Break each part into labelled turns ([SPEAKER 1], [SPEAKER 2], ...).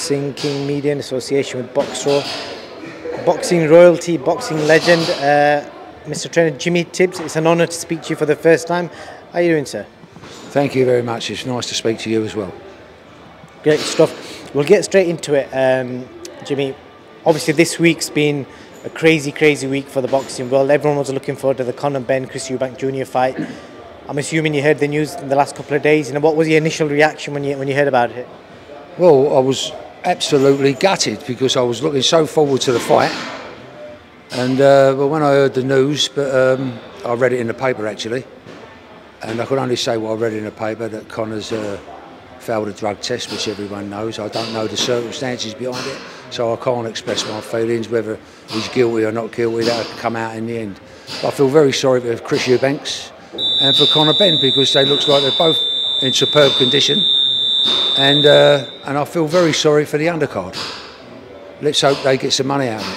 [SPEAKER 1] Boxing King Media in association with Boxro, boxing royalty, boxing legend, Mr. Trainer Jimmy Tibbs. It's an honour to speak to you for the first time. How are you doing, sir?
[SPEAKER 2] Thank you very much. It's nice to speak to you as well.
[SPEAKER 1] Great stuff. We'll get straight into it, Jimmy. Obviously, this week's been a crazy, crazy week for the boxing world. Everyone was looking forward to the Conor Ben Eubank Jr fight. I'm assuming you heard the news in the last couple of days. What was your initial reaction when you heard about it?
[SPEAKER 2] Well, I was absolutely gutted because I was looking so forward to the fight. And but when I heard the news, I read it in the paper actually, and I could only say what I read in the paper, that Conor's failed a drug test, which everyone knows. I don't know the circumstances behind it, so I can't express my feelings whether he's guilty or not guilty. That'll come out in the end. But I feel very sorry for Chris Eubanks and for Conor Ben, because they look like they're both in superb condition, and I feel very sorry for the undercard. Let's hope they get some money out of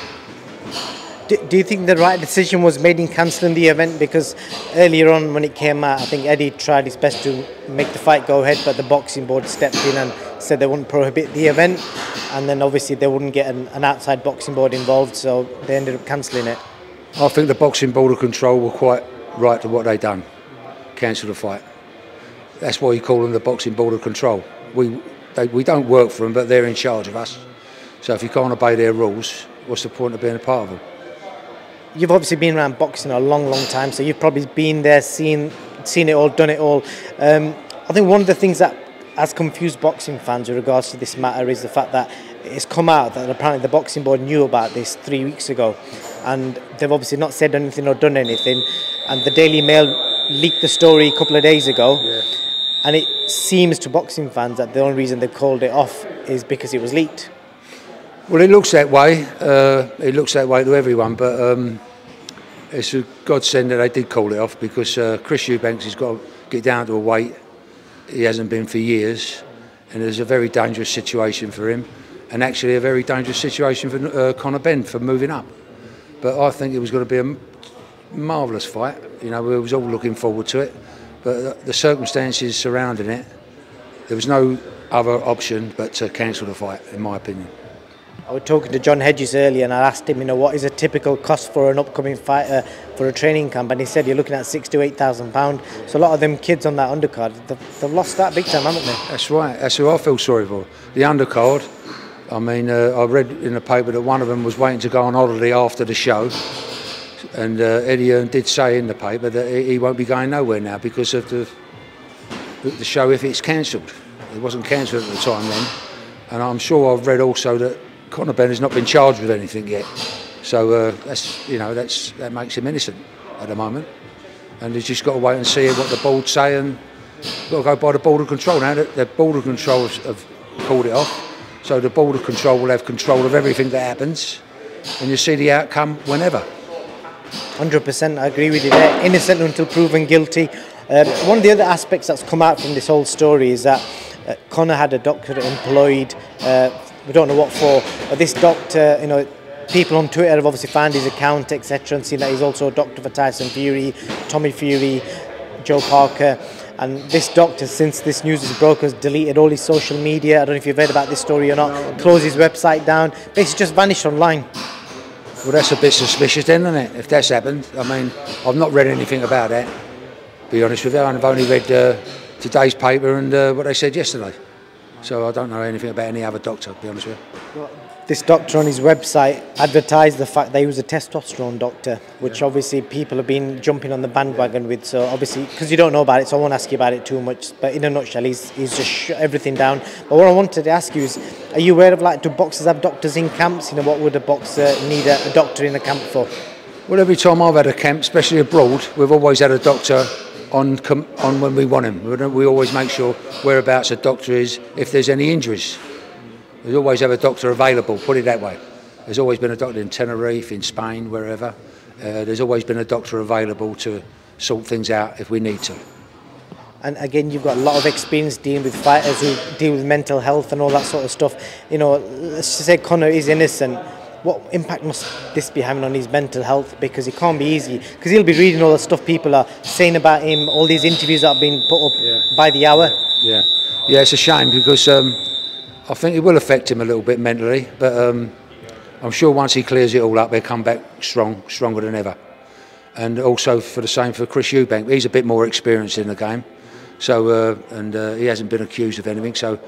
[SPEAKER 2] it.
[SPEAKER 1] Do you think the right decision was made in cancelling the event? Because earlier on when it came out, I think Eddie tried his best to make the fight go ahead, but the boxing board stepped in and said they wouldn't prohibit the event, and then obviously they wouldn't get an outside boxing board involved, so they ended up cancelling it.
[SPEAKER 2] I think the boxing board of control were quite right to what they done. Cancel the fight. That's why you call them the boxing board of control. We don't work for them, but they're in charge of us. So if you can't obey their rules, what's the point of being a part of them?
[SPEAKER 1] You've obviously been around boxing a long, long time, so you've probably been there, seen it all, done it all. I think one of the things that has confused boxing fans with regards to this matter is the fact that it's come out that apparently the boxing board knew about this 3 weeks ago, and they've obviously not said anything or done anything. And the Daily Mail leaked the story a couple of days ago, and it seems to boxing fans that the only reason they called it off is because it was leaked.
[SPEAKER 2] Well, it looks that way. It looks that way to everyone, but it's a godsend that they did call it off, because Chris Eubanks has got to get down to a weight he hasn't been for years, and there's a very dangerous situation for him, and actually a very dangerous situation for Conor Ben for moving up. But I think it was going to be a marvellous fight. You know, we was all looking forward to it, but the circumstances surrounding it, there was no other option but to cancel the fight, in my opinion.
[SPEAKER 1] I was talking to John Hedges earlier, and I asked him, what is a typical cost for an upcoming fighter for a training camp, and he said you're looking at £6,000 to £8,000. So a lot of them kids on that undercard, they've lost that big time, haven't they?
[SPEAKER 2] That's right. That's who I feel sorry for. The undercard. I mean, I read in the paper that one of them was waiting to go on holiday after the show, and Eddie Hearns did say in the paper that he won't be going nowhere now because of the show if it's cancelled. It wasn't cancelled at the time then, and I'm sure I've read also that Conor Ben has not been charged with anything yet, so that makes him innocent at the moment, and he's just got to wait and see what the board say, and got to go by the board of control now. The board of control have called it off, so the board of control will have control of everything that happens, and you see the outcome whenever.
[SPEAKER 1] 100%, I agree with you there. Innocent until proven guilty. One of the other aspects that's come out from this whole story is that Conor had a doctor employed. We don't know what for. But this doctor, people on Twitter have obviously found his account, etc., and seen that he's also a doctor for Tyson Fury, Tommy Fury, Joe Parker. And this doctor, since this news is broke, has deleted all his social media. I don't know if you've read about this story or not. Closed his website down. Basically just vanished online.
[SPEAKER 2] Well, that's a bit suspicious then, isn't it, if that's happened? I mean, I've not read anything about that, to be honest with you. I've only read today's paper and what they said yesterday. So I don't know anything about any other doctor, to be honest with you.
[SPEAKER 1] This doctor on his website advertised the fact that he was a testosterone doctor, which obviously people have been jumping on the bandwagon with. So obviously, because you don't know about it, so I won't ask you about it too much. But in a nutshell, he's just shut everything down. But what I wanted to ask you is, are you aware of, do boxers have doctors in camps? What would a boxer need a doctor in a camp for?
[SPEAKER 2] Well, every time I've had a camp, especially abroad, we've always had a doctor on when we want him. We always make sure whereabouts a doctor is if there's any injuries. We always have a doctor available, put it that way. There's always been a doctor in Tenerife, in Spain, wherever. There's always been a doctor available to sort things out if we need to.
[SPEAKER 1] And again, you've got a lot of experience dealing with fighters who deal with mental health and all that sort of stuff. Let's just say Conor is innocent. What impact must this be having on his mental health? Because it can't be easy. Because he'll be reading all the stuff people are saying about him, all these interviews that have been put up by the hour.
[SPEAKER 2] Yeah, it's a shame because I think it will affect him a little bit mentally, but I'm sure once he clears it all up, he'll come back stronger than ever. And also for the same for Chris Eubank. He's a bit more experienced in the game, so he hasn't been accused of anything, so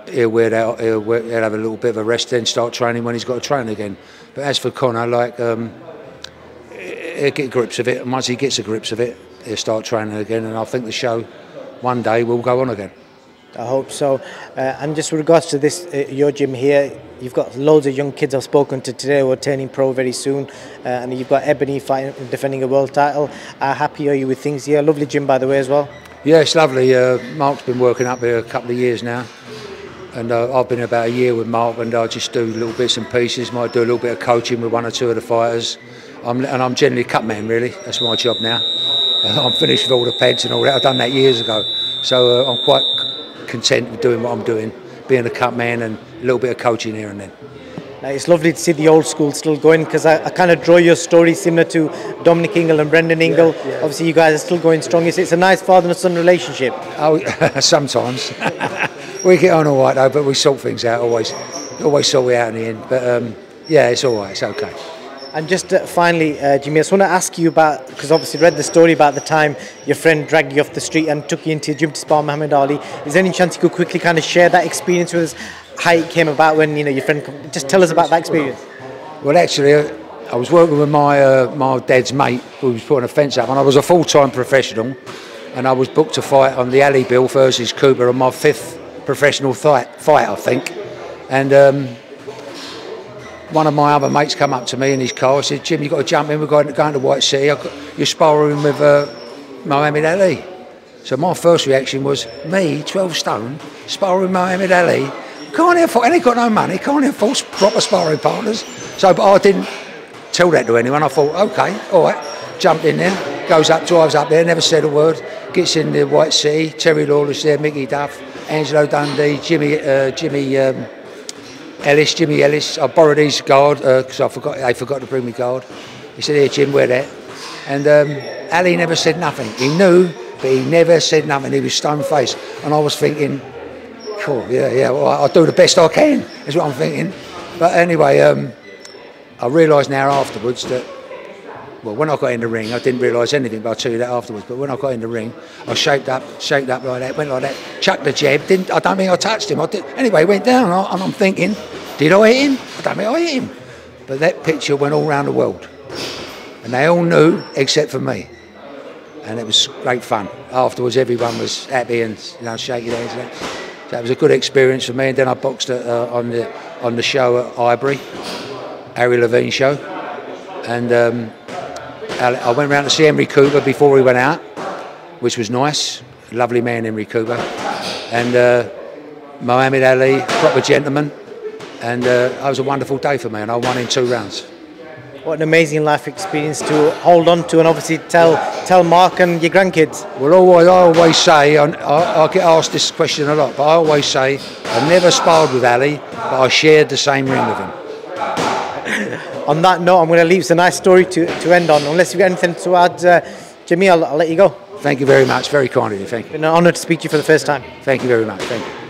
[SPEAKER 2] he'll have a little bit of a rest, then start training when he's got to train again. But as for Conor, like he'll get grips of it, and once he gets the grips of it, he'll start training again, and I think the show one day will go on again.
[SPEAKER 1] I hope so. And just with regards to this, your gym here, you've got loads of young kids I've spoken to today who are turning pro very soon, and you've got Ebony fighting, defending a world title. How happy are you with things here? Lovely gym, by the way, as well.
[SPEAKER 2] Yeah, it's lovely. Mark's been working up here a couple of years now, and I've been about a year with Mark, and I just do little bits and pieces. Might do a little bit of coaching with one or two of the fighters. I'm generally a cut man, really. That's my job now. I'm finished with all the pads and all that. I've done that years ago, so I'm quite content with doing what I'm doing, being a cut man and a little bit of coaching here and then.
[SPEAKER 1] It's lovely to see the old school still going, because I kind of draw your story similar to Dominic Ingle and Brendan Ingle. Yeah. Obviously you guys are still going strong. It's a nice father and son relationship.
[SPEAKER 2] Oh, sometimes. We get on all right though, but we sort things out, always sort it out in the end. But yeah, it's all right, it's okay.
[SPEAKER 1] And just finally, Jimmy, I just want to ask you about, because obviously read the story about the time your friend dragged you off the street and took you into your gym to spar Muhammad Ali. Is there any chance you could quickly kind of share that experience with us, how it came about when, you know, your friend, just tell us about that experience.
[SPEAKER 2] Well, actually, I was working with my dad's mate who was putting a fence up, and I was a full-time professional, and I was booked to fight on the Ali bill versus Cooper on my 5th professional fight, I think. And one of my other mates come up to me in his car and said, "Jim, you've got to jump in, we're going to White City, you're sparring with Muhammad Ali." So my first reaction was, me, 12 stone, sparring with Muhammad Ali? Can't afford, and he got no money, can't afford proper sparring partners. So, but I didn't tell that to anyone. I thought, okay, all right, jumped in there, goes up, drives up there, never said a word, gets in the White City, Terry Lawless there, Mickey Duff, Angelo Dundee, Jimmy Ellis. I borrowed his guard because they forgot to bring me guard. He said, "Here, Jim, wear that." And Ali never said nothing. He knew, but he never said nothing. He was stone-faced. And I was thinking, cool, yeah, well, I'll do the best I can, is what I'm thinking. But anyway, I realised now afterwards that, well, when I got in the ring, I didn't realise anything, but I'll tell you that afterwards. But when I got in the ring, I shaped up like that, went like that, chucked the jab. I don't think I touched him. Anyway, he went down, and I'm thinking, did I hit him? I don't think I hit him. But that picture went all around the world, and they all knew except for me. And it was great fun. Afterwards, everyone was happy and, you know, shaking hands. So it was a good experience for me. And then I boxed on the show at Highbury, Harry Levine show, and I went round to see Henry Cooper before he went out, which was nice. Lovely man, Henry Cooper, and Muhammad Ali, proper gentleman. And it was a wonderful day for me, and I won in 2 rounds.
[SPEAKER 1] What an amazing life experience to hold on to, and obviously tell Mark and your grandkids.
[SPEAKER 2] Well, I always say, I get asked this question a lot, but I always say I never sparred with Ali, but I shared the same ring with him.
[SPEAKER 1] On that note, I'm going to leave. It's a nice story to end on. Unless you've got anything to add, Jimmy, I'll let you go.
[SPEAKER 2] Thank you very much. Very kind of you. Thank you.
[SPEAKER 1] It's been an honour to speak to you for the first time.
[SPEAKER 2] Thank you very much. Thank you.